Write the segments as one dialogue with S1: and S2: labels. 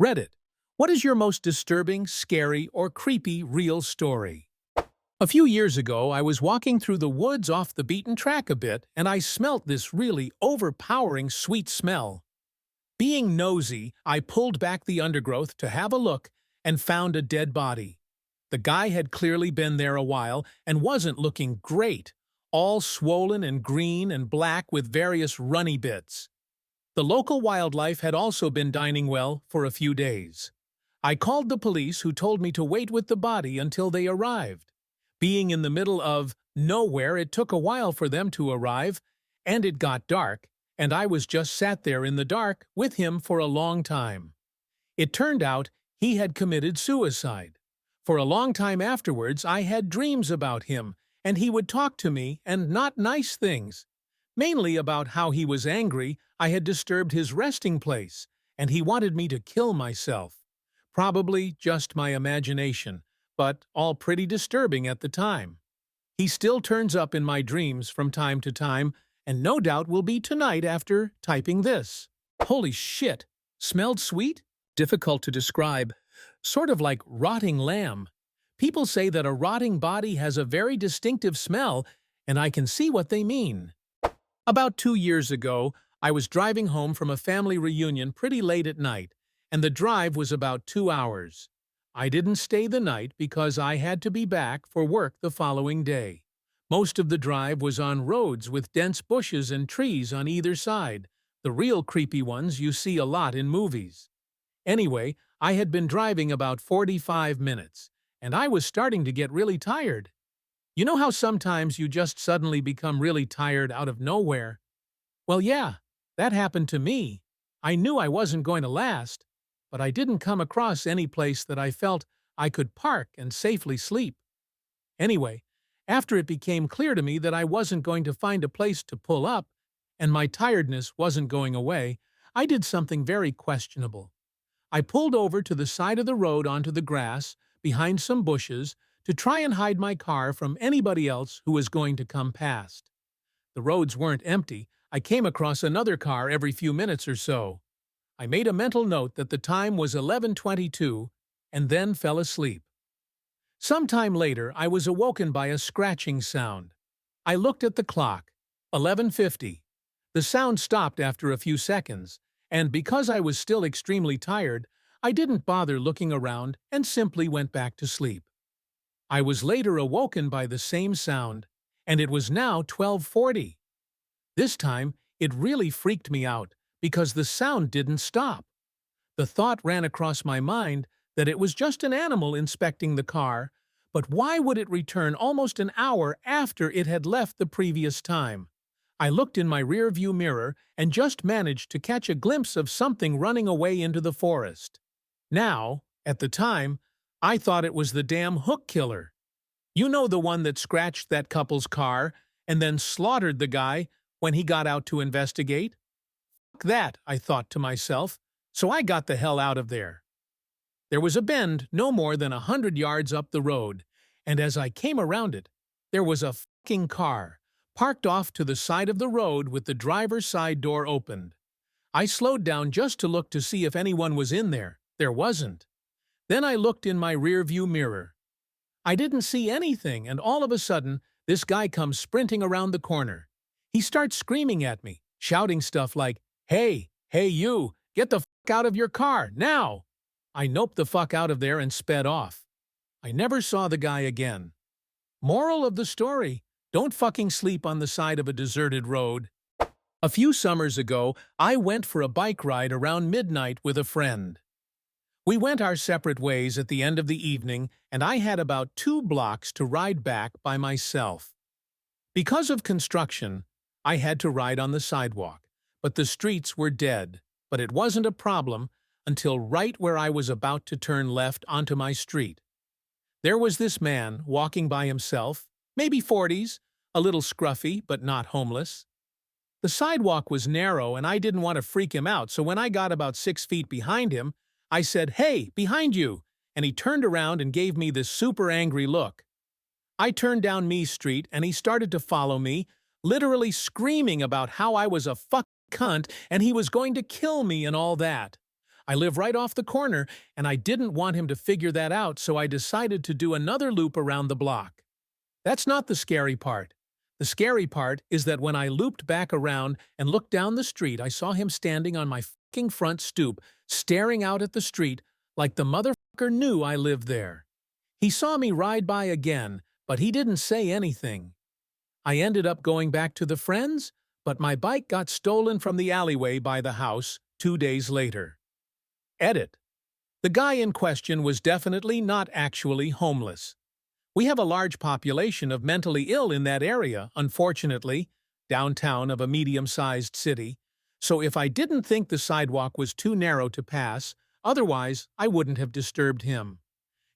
S1: Reddit. What is your most disturbing, scary, or creepy real story? A few years ago, I was walking through the woods off the beaten track a bit, and I smelt this really overpowering sweet smell. Being nosy, I pulled back the undergrowth to have a look and found a dead body. The guy had clearly been there a while and wasn't looking great, all swollen and green and black with various runny bits. The local wildlife had also been dining well for a few days. I called the police, who told me to wait with the body until they arrived. Being in the middle of nowhere, it took a while for them to arrive, and it got dark, and I was just sat there in the dark with him for a long time. It turned out he had committed suicide. For a long time afterwards, I had dreams about him, and he would talk to me, and not nice things. Mainly about how he was angry I had disturbed his resting place, and he wanted me to kill myself. Probably just my imagination, but all pretty disturbing at the time. He still turns up in my dreams from time to time, and no doubt will be tonight after typing this. Holy shit! Smelled sweet? Difficult to describe. Sort of like rotting lamb. People say that a rotting body has a very distinctive smell, and I can see what they mean. About 2 years ago, I was driving home from a family reunion pretty late at night, and the drive was about 2 hours. I didn't stay the night because I had to be back for work the following day. Most of the drive was on roads with dense bushes and trees on either side, the real creepy ones you see a lot in movies. Anyway, I had been driving about 45 minutes, and I was starting to get really tired. You know how sometimes you just suddenly become really tired out of nowhere? Well, yeah, that happened to me. I knew I wasn't going to last, but I didn't come across any place that I felt I could park and safely sleep. Anyway, after it became clear to me that I wasn't going to find a place to pull up, and my tiredness wasn't going away, I did something very questionable. I pulled over to the side of the road onto the grass, behind some bushes, to try and hide my car from anybody else who was going to come past. The roads weren't empty. I came across another car every few minutes or so. I made a mental note that the time was 11:22 and then fell asleep. Sometime later, I was awoken by a scratching sound. I looked at the clock. 11:50. The sound stopped after a few seconds, and because I was still extremely tired, I didn't bother looking around and simply went back to sleep. I was later awoken by the same sound, and it was now 12:40. This time, it really freaked me out because the sound didn't stop. The thought ran across my mind that it was just an animal inspecting the car, but why would it return almost an hour after it had left the previous time? I looked in my rearview mirror and just managed to catch a glimpse of something running away into the forest. Now, at the time, I thought it was the damn hook killer. You know, the one that scratched that couple's car and then slaughtered the guy when he got out to investigate? Fuck that, I thought to myself, so I got the hell out of there. There was a bend no more than 100 yards up the road, and as I came around it, there was a fucking car, parked off to the side of the road with the driver's side door opened. I slowed down just to look to see if anyone was in there. There wasn't. Then I looked in my rearview mirror. I didn't see anything, and all of a sudden, this guy comes sprinting around the corner. He starts screaming at me, shouting stuff like, "Hey, you, get the fuck out of your car, now!" I noped the fuck out of there and sped off. I never saw the guy again. Moral of the story: don't fucking sleep on the side of a deserted road. A few summers ago, I went for a bike ride around midnight with a friend. We went our separate ways at the end of the evening, and I had about 2 blocks to ride back by myself. Because of construction, I had to ride on the sidewalk, but the streets were dead. But it wasn't a problem until right where I was about to turn left onto my street. There was this man walking by himself, maybe 40s, a little scruffy but not homeless. The sidewalk was narrow and I didn't want to freak him out, so when I got about 6 feet behind him, I said, "Hey, behind you," and he turned around and gave me this super angry look. I turned down me street and he started to follow me, literally screaming about how I was a fucking cunt and he was going to kill me and all that. I live right off the corner, and I didn't want him to figure that out, so I decided to do another loop around the block. That's not the scary part. The scary part is that when I looped back around and looked down the street, I saw him standing on my fucking front stoop, staring out at the street like the motherfucker knew I lived there. He saw me ride by again, but he didn't say anything. I ended up going back to the friends, but my bike got stolen from the alleyway by the house 2 days later. Edit. The guy in question was definitely not actually homeless. We have a large population of mentally ill in that area, unfortunately, downtown of a medium-sized city, so if I didn't think the sidewalk was too narrow to pass, otherwise I wouldn't have disturbed him.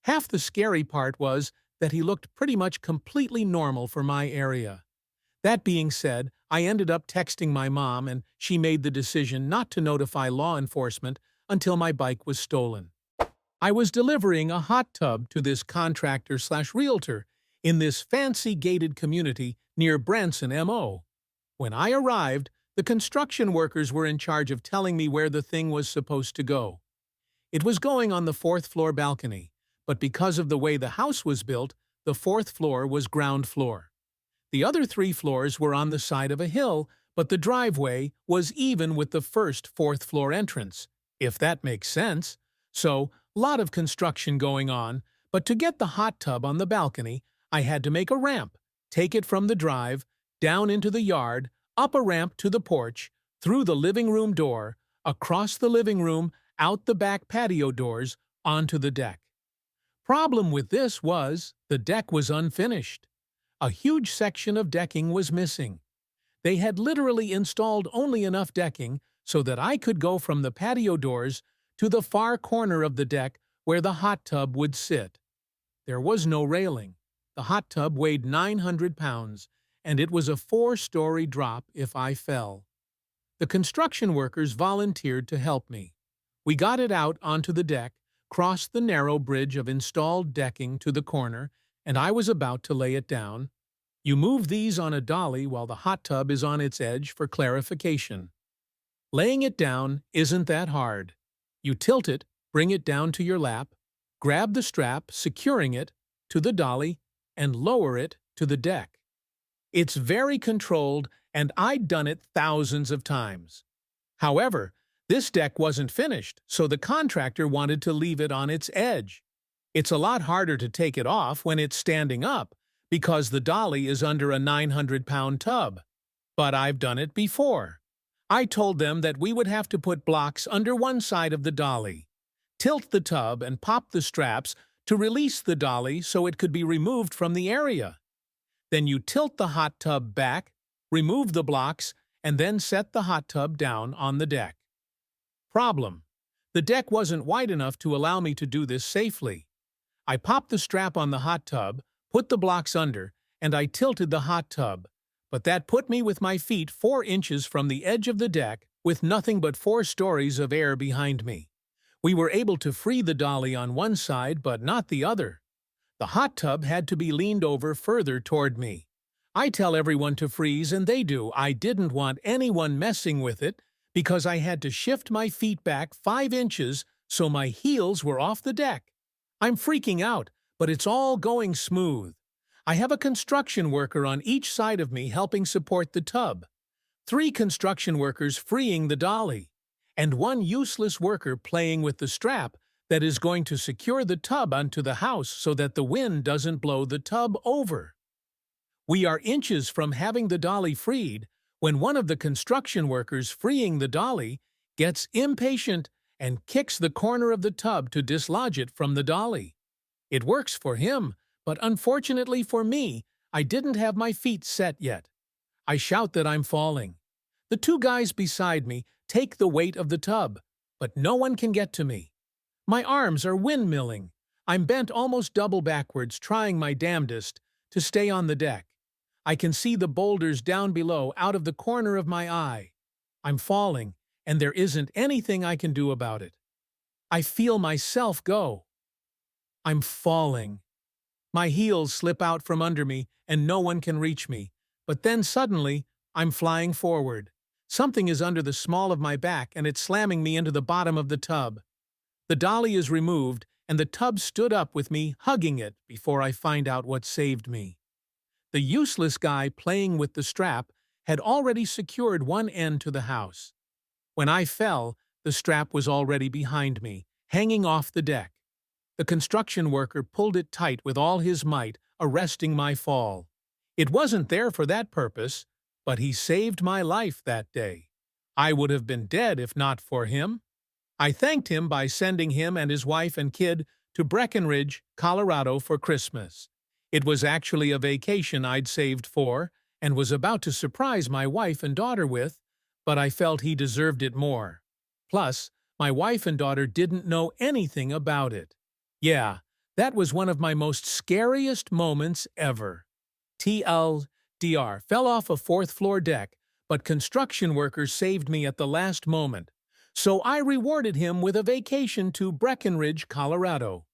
S1: Half the scary part was that he looked pretty much completely normal for my area. That being said, I ended up texting my mom and she made the decision not to notify law enforcement until my bike was stolen. I was delivering a hot tub to this contractor/realtor in this fancy gated community near Branson, MO. When I arrived, the construction workers were in charge of telling me where the thing was supposed to go. It was going on the 4th floor balcony, but because of the way the house was built, the 4th floor was ground floor. The other 3 floors were on the side of a hill, but the driveway was even with the first 4th floor entrance, if that makes sense. So, lot of construction going on, but to get the hot tub on the balcony, I had to make a ramp, take it from the drive, down into the yard, up a ramp to the porch, through the living room door, across the living room, out the back patio doors, onto the deck. Problem with this was, the deck was unfinished. A huge section of decking was missing. They had literally installed only enough decking so that I could go from the patio doors to the far corner of the deck where the hot tub would sit. There was no railing. The hot tub weighed 900 pounds, and it was a 4-story drop if I fell. The construction workers volunteered to help me. We got it out onto the deck, crossed the narrow bridge of installed decking to the corner, and I was about to lay it down. You move these on a dolly while the hot tub is on its edge for clarification. Laying it down isn't that hard. You tilt it, bring it down to your lap, grab the strap, securing it to the dolly, and lower it to the deck. It's very controlled, and I'd done it thousands of times. However, this deck wasn't finished, so the contractor wanted to leave it on its edge. It's a lot harder to take it off when it's standing up, because the dolly is under a 900-pound tub. But I've done it before. I told them that we would have to put blocks under one side of the dolly, tilt the tub and pop the straps to release the dolly so it could be removed from the area. Then you tilt the hot tub back, remove the blocks, and then set the hot tub down on the deck. Problem: the deck wasn't wide enough to allow me to do this safely. I popped the strap on the hot tub, put the blocks under, and I tilted the hot tub. But that put me with my feet 4 inches from the edge of the deck with nothing but 4 stories of air behind me. We were able to free the dolly on one side but not the other. The hot tub had to be leaned over further toward me. I tell everyone to freeze and they do. I didn't want anyone messing with it because I had to shift my feet back 5 inches so my heels were off the deck. I'm freaking out, but it's all going smooth. I have a construction worker on each side of me helping support the tub, 3 construction workers freeing the dolly, and 1 useless worker playing with the strap that is going to secure the tub onto the house so that the wind doesn't blow the tub over. We are inches from having the dolly freed when one of the construction workers freeing the dolly gets impatient and kicks the corner of the tub to dislodge it from the dolly. It works for him, but unfortunately for me, I didn't have my feet set yet. I shout that I'm falling. The 2 guys beside me take the weight of the tub, but no one can get to me. My arms are windmilling. I'm bent almost double backwards, trying my damnedest to stay on the deck. I can see the boulders down below out of the corner of my eye. I'm falling, and there isn't anything I can do about it. I feel myself go. I'm falling. My heels slip out from under me, and no one can reach me. But then suddenly, I'm flying forward. Something is under the small of my back, and it's slamming me into the bottom of the tub. The dolly is removed, and the tub stood up with me hugging it before I find out what saved me. The useless guy playing with the strap had already secured one end to the house. When I fell, the strap was already behind me, hanging off the deck. The construction worker pulled it tight with all his might, arresting my fall. It wasn't there for that purpose, but he saved my life that day. I would have been dead if not for him. I thanked him by sending him and his wife and kid to Breckenridge, Colorado for Christmas. It was actually a vacation I'd saved for and was about to surprise my wife and daughter with, but I felt he deserved it more. Plus, my wife and daughter didn't know anything about it. Yeah, that was one of my most scariest moments ever. TLDR fell off a fourth-floor deck, but construction workers saved me at the last moment. So I rewarded him with a vacation to Breckenridge, Colorado.